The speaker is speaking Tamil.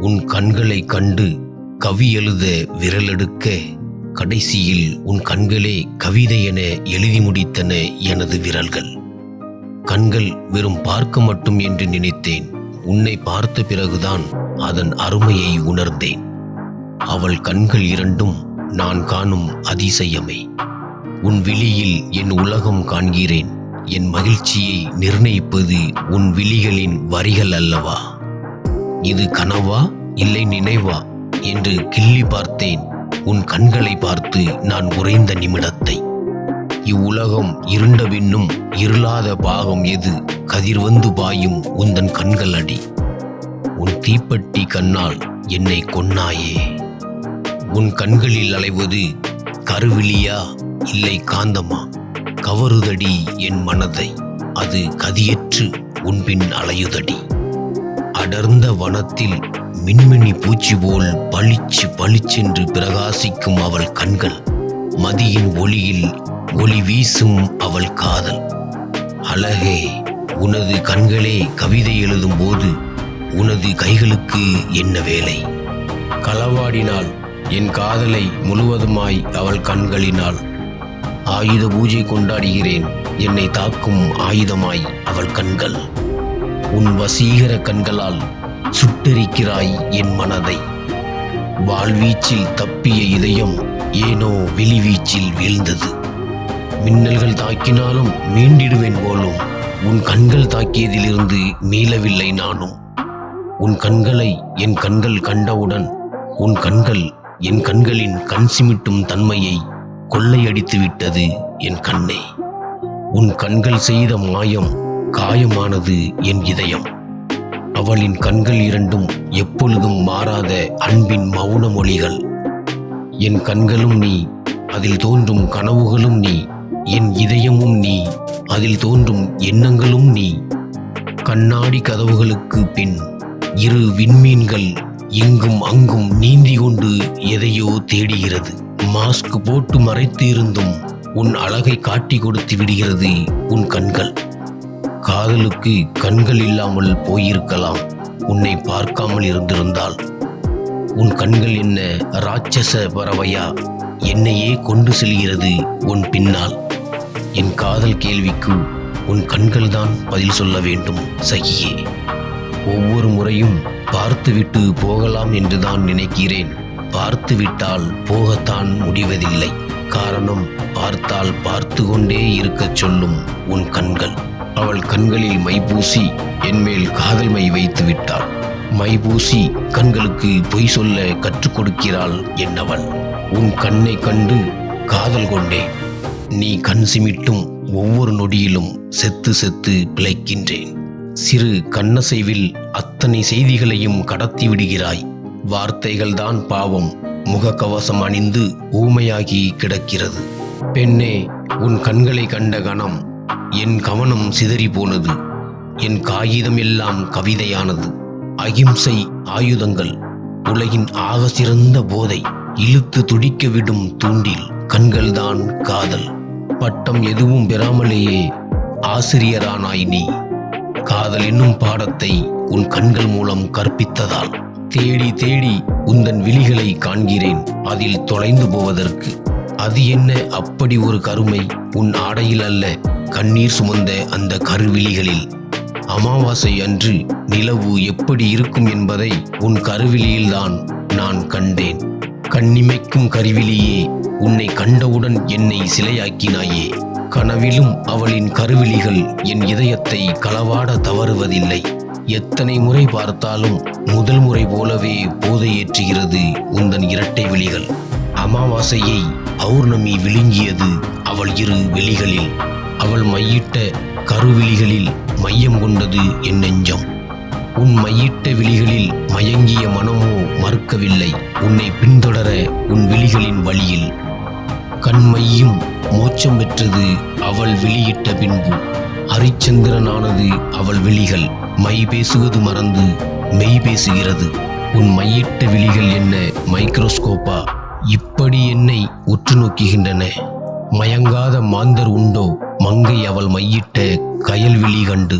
உன் கண்களை கண்டு கவி எழுத விரலெடுக்க கடைசியில் உன் கண்களே கவிதை என எழுதி முடித்தன எனது விரல்கள். கண்கள் வெறும் பார்க்க மட்டும் என்று நினைத்தேன். உன்னை பார்த்த பிறகுதான் அதன் அருமையை உணர்ந்தேன். அவள் கண்கள் இரண்டும் நான் காணும் அதிசயமே. உன் விழியில் என் உலகம் காண்கிறேன். என் மகிழ்ச்சியை நிர்ணயிப்பது உன் விழிகளின் வரிகள் அல்லவா? இது கனவா இல்லை நினைவா என்று கிள்ளி பார்த்தேன் உன் கண்களை பார்த்து நான் உறைந்த நிமிடத்தை. இவ்வுலகம் இருண்ட பின்னும் இருளாத பாகம் எது? கதிர் வந்து பாயும் உந்தன் கண்கள் அடி. உன் தீப்பெட்டி கண்ணால் என்னை கொன்னாயே. உன் கண்களில் அலைவது கருவிழியா இல்லை காந்தமா? கவருதடி என் மனதை, அது கதியற்று உன்பின் அலையுதடி. அடர்ந்த வனத்தில் மின்மினி பூச்சி போல் பளிச்சு பளிச்சென்று பிரகாசிக்கும் அவள் கண்கள். மதியின் ஒளியில் ஒளி வீசும் அவள் காதல். அழகே, உனது கண்களே கவிதை எழுதும் போது உனது கைகளுக்கு என்ன வேலை? களவாடினாள் என் காதலை முழுவதுமாய் அவள் கண்களினால். ஆயுத பூஜை கொண்டாடுகிறேன் என்னை தாக்கும் ஆயுதமாய் அவள் கண்கள். உன் வசீகர கண்களால் சுட்டெரிக்கிறாய் என் மனதை. வாழ்வீச்சில் தப்பிய இதயம் ஏனோ வெளிவீச்சில் வீழ்ந்தது. மின்னல்கள் தாக்கினாலும் மீண்டிடுவேன் போலும் உன் கண்கள் தாக்கியதிலிருந்து மீளவில்லை நானும். உன் கண்களை என் கண்கள் கண்டவுடன் உன் கண்கள் என் கண்களின் கண் சிமிட்டும் தன்மையை கொள்ளையடித்து விட்டது என் கண்ணே. உன் கண்கள் செய்த மாயம் காயமானது என் இதயம். அவளின் கண்கள் இரண்டும் எப்பொழுதும் மாறாத அன்பின் மௌன மொழிகள். என் கண்களும் நீ, அதில் தோன்றும் கனவுகளும் நீ. என் இதயமும் நீ, அதில் தோன்றும் எண்ணங்களும் நீ. கண்ணாடி கதவுகளுக்கு பின் இரு விண்மீன்கள் இங்கும் அங்கும் நீந்தி கொண்டு எதையோ தேடுகிறது. மாஸ்க் போட்டு மறைத்து இருந்தும் உன் அழகை காட்டி கொடுத்து விடுகிறது உன் கண்கள். காதலுக்கு கண்கள் இல்லாமல் போயிருக்கலாம் உன்னை பார்க்காமல் இருந்திருந்தால். உன் கண்கள் என்ன ராட்சச பறவையா? என்னையே கொண்டு செல்கிறது உன் பின்னால். என் காதல் கேள்விக்கு உன் கண்கள்தான் பதில் சொல்ல வேண்டும் சகியே. ஒவ்வொரு முறையும் பார்த்துவிட்டு போகலாம் என்றுதான் நினைக்கிறேன். பார்த்துவிட்டால் போகத்தான் முடிவதில்லை. காரணம், பார்த்தால் பார்த்து கொண்டே இருக்கச் சொல்லும் உன் கண்கள். அவள் கண்களில் மைபூசி என்மேல் காதல் மை வைத்து விட்டாள். மைபூசி கண்களுக்கு பொய் சொல்ல கற்றுக் கொடுக்கிறாள் என்னவள். உன் கண்ணை கண்டு காதல் கொண்டேன். நீ கண் சிமிட்டும் ஒவ்வொரு நொடியிலும் செத்து செத்து பிழைக்கின்றேன். சிறு கண்ணசைவில் அத்தனை செய்திகளையும் கடத்தி விடுகிறாய். வார்த்தைகள்தான் பாவம் முகக்கவசம் அணிந்து ஊமையாகி கிடக்கிறது. பெண்ணே, உன் கண்களை கண்ட கணம் என் கவனம் சிதறி போனது. என் காகிதம் எல்லாம் கவிதையானது. அகிம்சை ஆயுதங்கள், உலகின் ஆக சிறந்த போதை, இழுத்து துடிக்க விடும் தூண்டில் கண்கள்தான் காதல். பட்டம் எதுவும் பெறாமலேயே ஆசிரியரானாய் நீ. காதல் என்னும் பாடத்தை உன் கண்கள் மூலம் கற்பித்ததால் தேடி தேடி உந்தன் விழிகளை காண்கிறேன் அதில் தொலைந்து போவதற்கு. அது என்ன அப்படி ஒரு கருமை? உன் ஆடையில் அல்ல, கண்ணீர் சுமந்த அந்த கருவிழிகளில். அமாவாசை அன்று நிலவு எப்படி இருக்கும் என்பதை உன் கருவிழியில்தான் நான் கண்டேன். கண்ணிமைக்கும் கருவிழியே, உன்னை கண்டவுடன் என்னை சிலையாக்கினாயே. கனவிலும் அவளின் கருவிழிகள் என் இதயத்தை களவாட தவறுவதில்லை. எத்தனை முறை பார்த்தாலும் முதல் முறை போலவே போதையேற்றுகிறது உந்தன் இரட்டை விழிகள். அமாவாசையை பௌர்ணமி விழுங்கியது அவள் இரு விழிகளில். அவள் மையிட்ட கருவிழிகளில் மையம் கொண்டது என் நெஞ்சம். உன் மையிட்ட விழிகளில் மயங்கிய மனமோ மறுக்கவில்லை உன்னை பின்தொடர உன் விழிகளின் வழியில். கண்மையும் மோட்சம் பெற்றது அவள் விழியிட்ட பின்பு. ஹரிச்சந்திரனானது அவள் விழிகள். மை பேசுவது மறந்து மெய் பேசுகிறது. உன் மையிட்ட விழிகள் என்ன மைக்ரோஸ்கோப்பா? இப்படி என்னை உற்று நோக்குகின்றன. மயங்காத மாந்தர் உண்டோ மங்கை அவள் மையிட்ட கயல் விழி கண்டு?